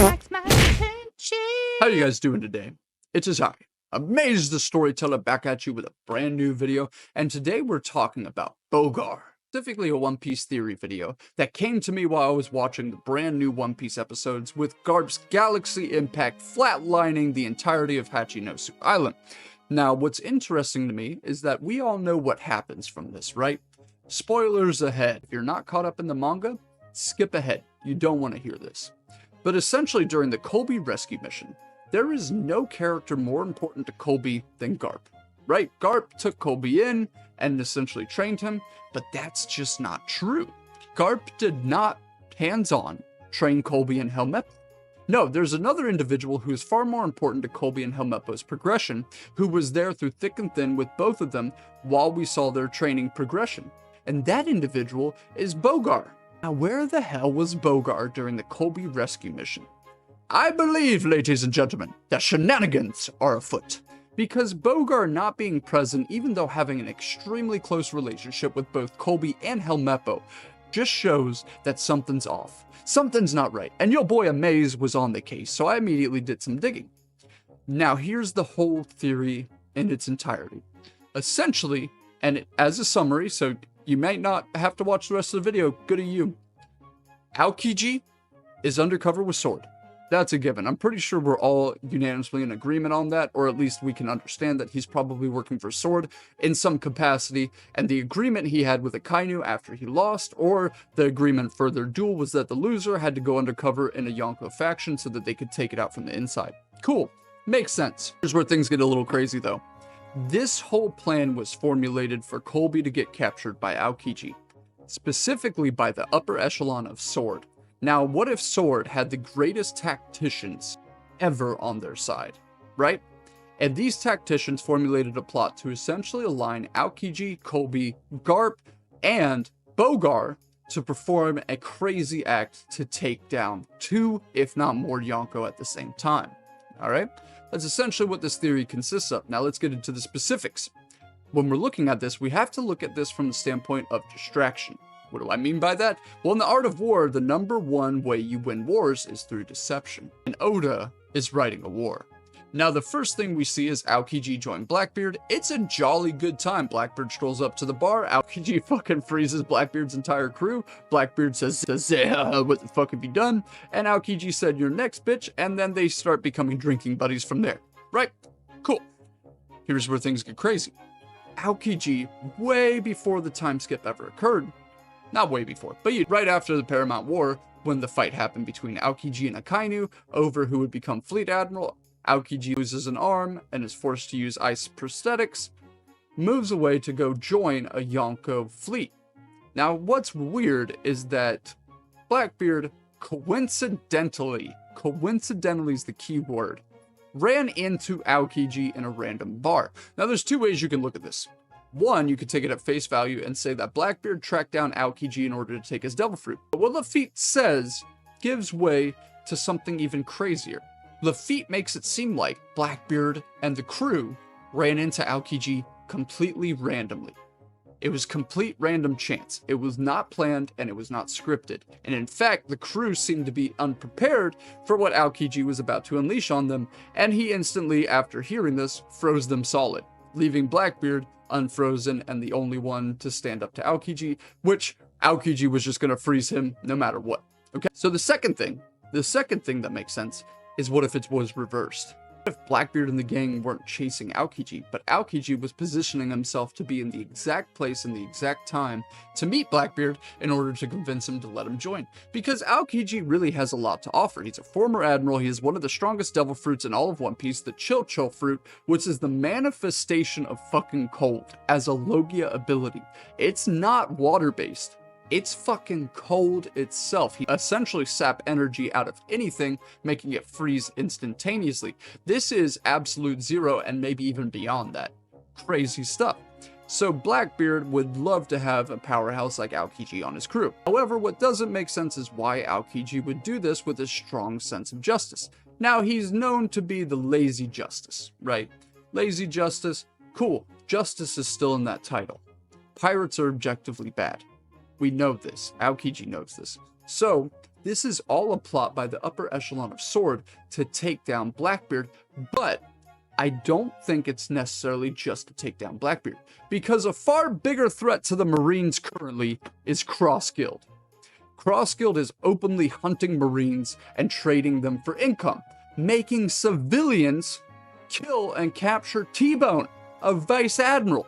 attracts my attention. How you guys doing today? It's Azai, Amaze the Storyteller, back at you with a brand new video, and today we're talking about Bogar. Specifically a One Piece theory video that came to me while I was watching the brand new One Piece episodes with Garp's Galaxy Impact flatlining the entirety of Hachinosu Island. Now, what's interesting to me is that we all know what happens from this, right? Spoilers ahead. If you're not caught up in the manga, skip ahead. You don't want to hear this. But essentially during the Koby rescue mission, there is no character more important to Koby than Garp, right? Garp took Koby in and essentially trained him, but that's just not true. Garp did not hands-on train Koby and Helmeppo. No, there's another individual who is far more important to Koby and Helmeppo's progression, who was there through thick and thin with both of them while we saw their training progression. And that individual is Bogar. Now, where the hell was Bogar during the Koby rescue mission? I believe, ladies and gentlemen, that shenanigans are afoot. Because Bogar not being present, even though having an extremely close relationship with both Koby and Helmeppo, just shows that something's off. Something's not right. And your boy Amaze was on the case, so I immediately did some digging. Now, here's the whole theory in its entirety. Essentially, and as a summary, so you might not have to watch the rest of the video, good to you. Aokiji is undercover with Sword. That's a given. I'm pretty sure we're all unanimously in agreement on that, or at least we can understand that he's probably working for Sword in some capacity, and the agreement he had with Akainu after he lost, or the agreement for their duel, was that the loser had to go undercover in a Yonko faction so that they could take it out from the inside. Cool. Makes sense. Here's where things get a little crazy though. This whole plan was formulated for Koby to get captured by Aokiji, specifically by the upper echelon of Sword. Now, what if Sword had the greatest tacticians ever on their side, right? And these tacticians formulated a plot to essentially align Aokiji, Koby, Garp, and Bogar to perform a crazy act to take down 2, if not more, Yonko at the same time. Alright? That's essentially what this theory consists of. Now let's get into the specifics. When we're looking at this, we have to look at this from the standpoint of distraction. What do I mean by that? Well, in the art of war, the #1 way you win wars is through deception. And Oda is writing a war. Now, the first thing we see is Aokiji join Blackbeard. It's a jolly good time. Blackbeard strolls up to the bar. Aokiji fucking freezes Blackbeard's entire crew. Blackbeard says, what the fuck have you done? And Aokiji said, you're next, bitch. And then they start becoming drinking buddies from there. Right? Cool. Here's where things get crazy. Aokiji, way before the time skip ever occurred, not way before, but right after the Paramount War, when the fight happened between Aokiji and Akainu over who would become Fleet Admiral, Aokiji loses an arm and is forced to use ice prosthetics, moves away to go join a Yonko fleet. Now, what's weird is that Blackbeard coincidentally is the key word, ran into Aokiji in a random bar. Now, there's 2 ways you can look at this. One, you could take it at face value and say that Blackbeard tracked down Aokiji in order to take his Devil Fruit. But what Lafitte says gives way to something even crazier. Lafitte makes it seem like Blackbeard and the crew ran into Aokiji completely randomly. It was complete random chance. It was not planned and it was not scripted. And in fact, the crew seemed to be unprepared for what Aokiji was about to unleash on them, and he instantly, after hearing this, froze them solid, leaving Blackbeard unfrozen and the only one to stand up to Aokiji, which Aokiji was just going to freeze him no matter what. Okay, so the second thing that makes sense is what if it was reversed? What if Blackbeard and the gang weren't chasing Aokiji, but Aokiji was positioning himself to be in the exact place in the exact time to meet Blackbeard in order to convince him to let him join? Because Aokiji really has a lot to offer. He's a former admiral, he has one of the strongest devil fruits in all of One Piece, the Chill Chill fruit, which is the manifestation of fucking cold as a Logia ability. It's not water-based. It's fucking cold itself. He essentially sap energy out of anything, making it freeze instantaneously. This is absolute zero and maybe even beyond that. Crazy stuff. So Blackbeard would love to have a powerhouse like Aokiji on his crew. However, what doesn't make sense is why Aokiji would do this with a strong sense of justice. Now, he's known to be the lazy justice, right? Lazy justice, cool. Justice is still in that title. Pirates are objectively bad. We know this. Aokiji knows this. So, This is all a plot by the upper echelon of Sword to take down Blackbeard, but I don't think it's necessarily just to take down Blackbeard, because a far bigger threat to the Marines currently is Crossguild. Crossguild is openly hunting Marines and trading them for income, making civilians kill and capture T-Bone, a vice admiral.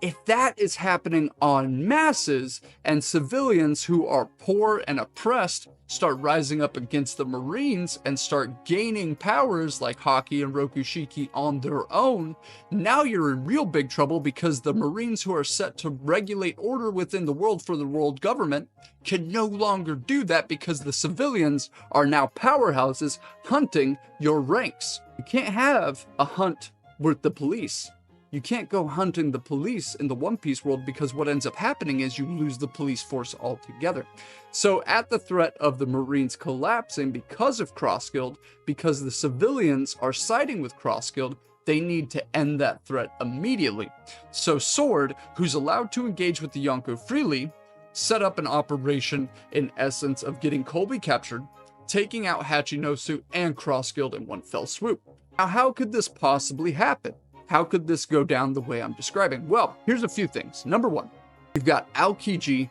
If that is happening en masses, and civilians who are poor and oppressed start rising up against the Marines and start gaining powers like Haki and Rokushiki on their own, now you're in real big trouble, because the Marines who are set to regulate order within the world for the world government can no longer do that, because the civilians are now powerhouses hunting your ranks. You can't have a hunt with the police. You can't go hunting the police in the One Piece world, because what ends up happening is you lose the police force altogether. So at the threat of the Marines collapsing because of Crossguild, because the civilians are siding with Crossguild, they need to end that threat immediately. So Sword, who's allowed to engage with the Yonko freely, set up an operation in essence of getting Colby captured, taking out Hachinosu and Crossguild in one fell swoop. Now, how could this possibly happen? How could this go down the way I'm describing? Well, here's a few things. Number one, you've got Aokiji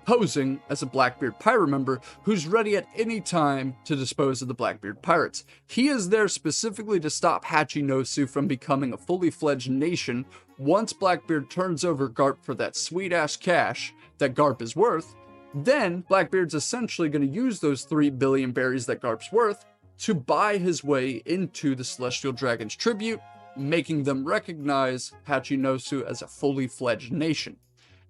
posing as a Blackbeard pirate member who's ready at any time to dispose of the Blackbeard pirates. He is there specifically to stop Hachinosu from becoming a fully fledged nation once Blackbeard turns over Garp for that sweet-ass cash that Garp is worth. Then Blackbeard's essentially going to use those 3 billion berries that Garp's worth to buy his way into the Celestial Dragon's tribute, making them recognize Hachinosu as a fully fledged nation.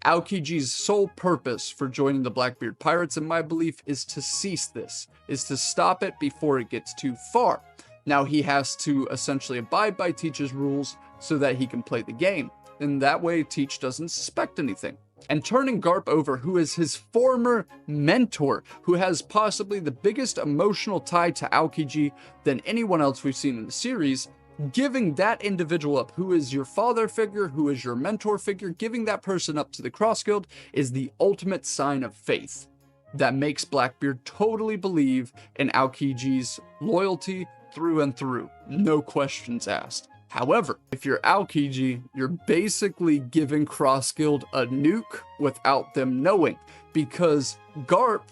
Aokiji's sole purpose for joining the Blackbeard Pirates, in my belief, is to cease this, is to stop it before it gets too far. Now he has to essentially abide by Teach's rules so that he can play the game, and that way Teach doesn't suspect anything. And turning Garp over, who is his former mentor, who has possibly the biggest emotional tie to Aokiji than anyone else we've seen in the series, giving that individual up, who is your father figure, who is your mentor figure, giving that person up to the Crossguild is the ultimate sign of faith that makes Blackbeard totally believe in Aokiji's loyalty through and through, no questions asked. However, if you're Aokiji, you're basically giving Crossguild a nuke without them knowing, because Garp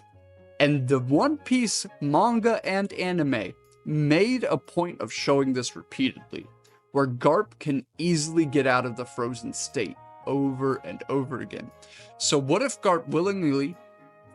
and the One Piece manga and anime made a point of showing this repeatedly, where Garp can easily get out of the frozen state over and over again. So what if Garp willingly,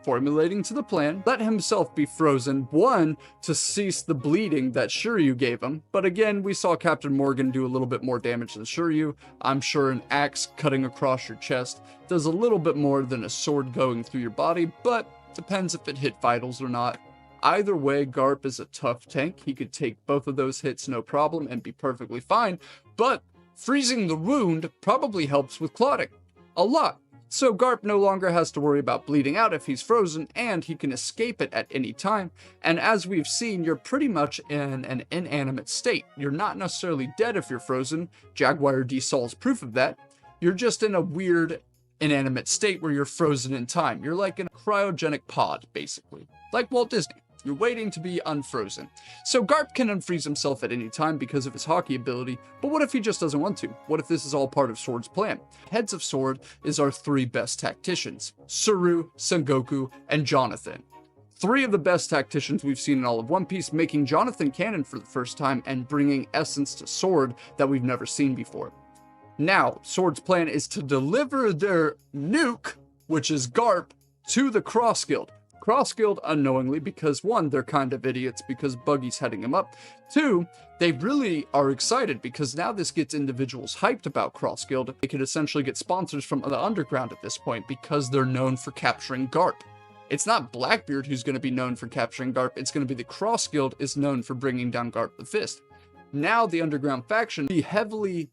formulating to the plan, let himself be frozen, one, to cease the bleeding that Shiryu gave him, but again, we saw Captain Morgan do a little bit more damage than Shiryu. I'm sure an axe cutting across your chest does a little bit more than a sword going through your body, but depends if it hit vitals or not. Either way, Garp is a tough tank. He could take both of those hits no problem and be perfectly fine, but freezing the wound probably helps with clotting a lot. So Garp no longer has to worry about bleeding out if he's frozen, and he can escape it at any time. And as we've seen, you're pretty much in an inanimate state. You're not necessarily dead if you're frozen. Jaguar D. Saul's proof of that. You're just in a weird inanimate state where you're frozen in time. You're like in a cryogenic pod, basically. Like Walt Disney. You're waiting to be unfrozen. So Garp can unfreeze himself at any time because of his Haki ability, but what if he just doesn't want to? What if this is all part of Sword's plan? Heads of Sword is our 3 best tacticians: Suru, Sengoku, and Jonathan. 3 of the best tacticians we've seen in all of One Piece, making Jonathan canon for the first time and bringing essence to Sword that we've never seen before. Now, Sword's plan is to deliver their nuke, which is Garp, to the Crossguild. Crossguild unknowingly, because 1, they're kind of idiots because Buggy's heading him up. 2, they really are excited because now this gets individuals hyped about Crossguild. They could essentially get sponsors from the underground at this point because they're known for capturing Garp. It's not Blackbeard who's going to be known for capturing Garp, it's going to be the Crossguild is known for bringing down Garp the Fist. Now the underground faction be heavily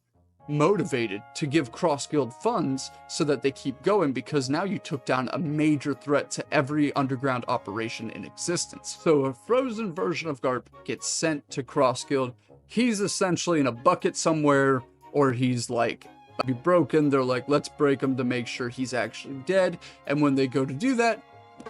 motivated to give Crossguild funds so that they keep going, because now you took down a major threat to every underground operation in existence. So a frozen version of Garp gets sent to Crossguild. He's essentially in a bucket somewhere, or he's like be broken. They're like, let's break him to make sure he's actually dead. And when they go to do that,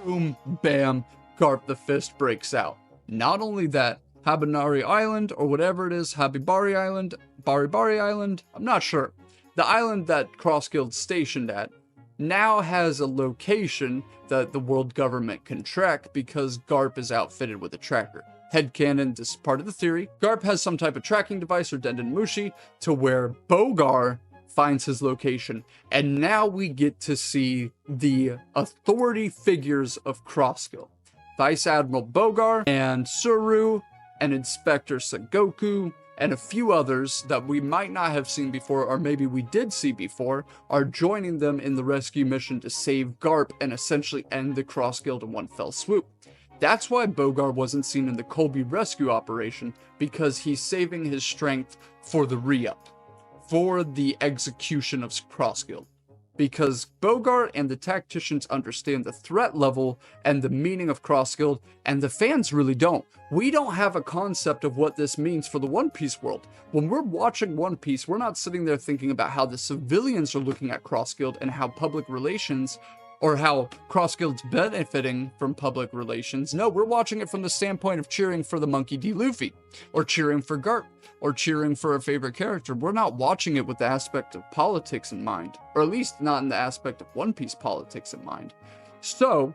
boom, bam, Garp the Fist breaks out. Not only that, Habanari Island, or whatever it is, Habibari Island, Bari Island, I'm not sure. The island that Crossguild's stationed at now has a location that the world government can track because Garp is outfitted with a tracker. Headcanon, this is part of the theory. Garp has some type of tracking device or Denden Mushi to where Bogar finds his location. And now we get to see the authority figures of Crossguild. Vice Admiral Bogar and Suru and Inspector Sengoku and a few others that we might not have seen before, or maybe we did see before, are joining them in the rescue mission to save Garp and essentially end the Crossguild in one fell swoop. That's why Bogar wasn't seen in the Colby rescue operation, because he's saving his strength for the re-up, for the execution of Crossguild. Because Bogar and the tacticians understand the threat level and the meaning of Crossguild, and the fans really don't. We don't have a concept of what this means for the One Piece world. When we're watching One Piece, we're not sitting there thinking about how the civilians are looking at Crossguild and how public relations, or how Crossguild's benefiting from public relations. No, we're watching it from the standpoint of cheering for the Monkey D. Luffy, or cheering for Garp, or cheering for a favorite character. We're not watching it with the aspect of politics in mind, or at least not in the aspect of One Piece politics in mind. So,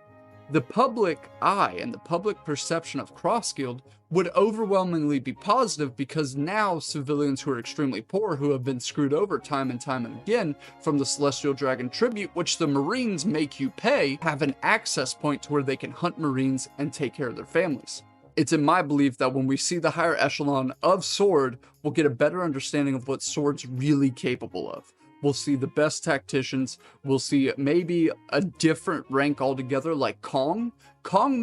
the public eye and the public perception of Crossguild would overwhelmingly be positive, because now civilians who are extremely poor, who have been screwed over time and time and again from the Celestial Dragon tribute, which the Marines make you pay, have an access point to where they can hunt Marines and take care of their families. It's in my belief that when we see the higher echelon of Sword, we'll get a better understanding of what Sword's really capable of. We'll see the best tacticians. We'll see maybe a different rank altogether, like Kong. Kong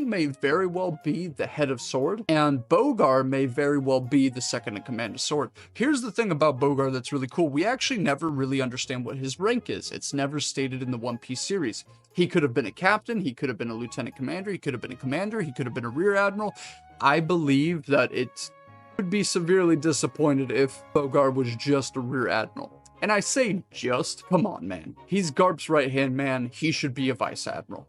may very well be the head of Sword, and Bogar may very well be the second in command of Sword. Here's the thing about Bogar that's really cool. We actually never really understand what his rank is. It's never stated in the One Piece series. He could have been a captain, he could have been a lieutenant commander, he could have been a commander, he could have been a rear admiral. I believe that it would be severely disappointed if Bogar was just a rear admiral. And I say just, come on man. He's Garp's right-hand man, he should be a vice admiral.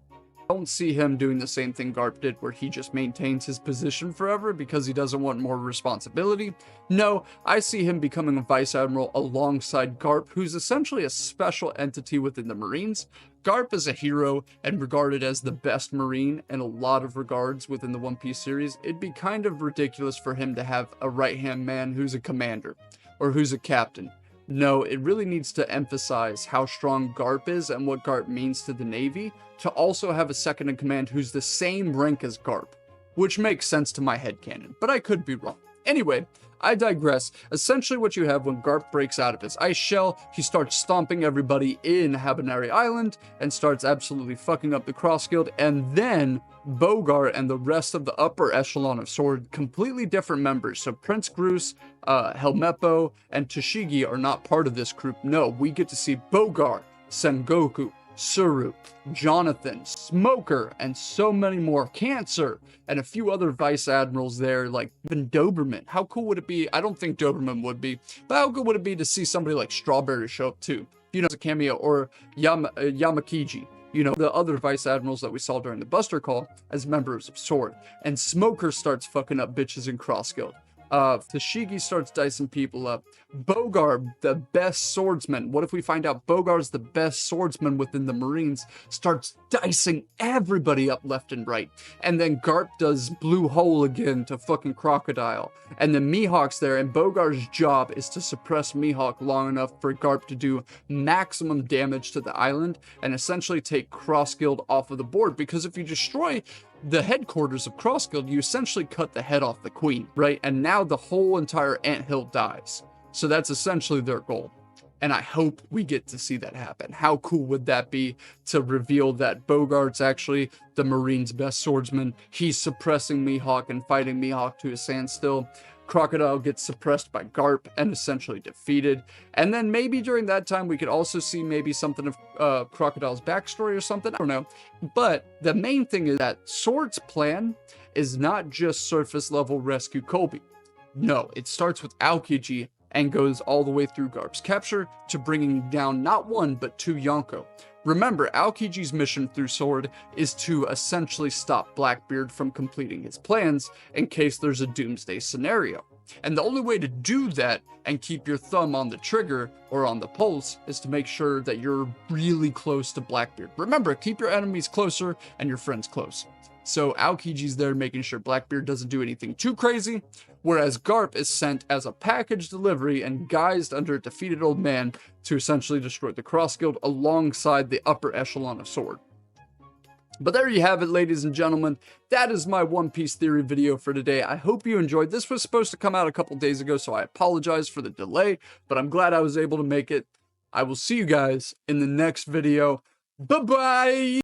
I don't see him doing the same thing Garp did, where he just maintains his position forever because he doesn't want more responsibility. No, I see him becoming a vice admiral alongside Garp, who's essentially a special entity within the Marines. Garp is a hero and regarded as the best Marine in a lot of regards within the One Piece series. It'd be kind of ridiculous for him to have a right-hand man who's a commander or who's a captain. No, it really needs to emphasize how strong Garp is and what Garp means to the Navy, to also have a second in command who's the same rank as Garp, which makes sense to my headcanon, but I could be wrong. Anyway, I digress. Essentially what you have when Garp breaks out of his ice shell, he starts stomping everybody in Habanari Island and starts absolutely fucking up the Crossguild, and then Bogar and the rest of the upper echelon of Sword, completely different members. So Prince Groose, Helmeppo, and Tashigi are not part of this group. No, we get to see Bogar, Sengoku, Suru, Jonathan, Smoker, and so many more. Cancer, and a few other vice admirals there, like even Doberman. How cool would it be? I don't think Doberman would be, but how good would it be to see somebody like Strawberry show up too? You know, as a cameo, or Yamakiji. You know, the other vice admirals that we saw during the Buster Call as members of Sword. And Smoker starts fucking up bitches in Crossguild. Tashigi starts dicing people up. Bogar, the best swordsman. What if we find out Bogar's the best swordsman within the Marines, starts dicing everybody up left and right. And then Garp does Blue Hole again to fucking Crocodile. And then Mihawk's there, and Bogar's job is to suppress Mihawk long enough for Garp to do maximum damage to the island and essentially take Crossguild off of the board. Because if you destroy the headquarters of Crossguild, you essentially cut the head off the queen, right? And now the whole entire anthill dies. So that's essentially their goal. And I hope we get to see that happen. How cool would that be to reveal that Bogart's actually the Marine's best swordsman? He's suppressing Mihawk and fighting Mihawk to a standstill. Crocodile gets suppressed by Garp and essentially defeated. And then maybe during that time, we could also see maybe something of Crocodile's backstory or something. I don't know. But the main thing is that Sword's plan is not just surface level rescue Colby. No, it starts with Aokiji and goes all the way through Garp's capture to bringing down not one, but two Yonko. Remember, Aokiji's mission through Sword is to essentially stop Blackbeard from completing his plans in case there's a doomsday scenario. And the only way to do that and keep your thumb on the trigger or on the pulse is to make sure that you're really close to Blackbeard. Remember, keep your enemies closer and your friends close. So Aokiji's there making sure Blackbeard doesn't do anything too crazy, whereas Garp is sent as a package delivery and guised under a defeated old man to essentially destroy the Cross Guild alongside the upper echelon of Sword. But there you have it, ladies and gentlemen. That is my One Piece theory video for today. I hope you enjoyed. This was supposed to come out a couple days ago, so I apologize for the delay, but I'm glad I was able to make it. I will see you guys in the next video. Bye-bye!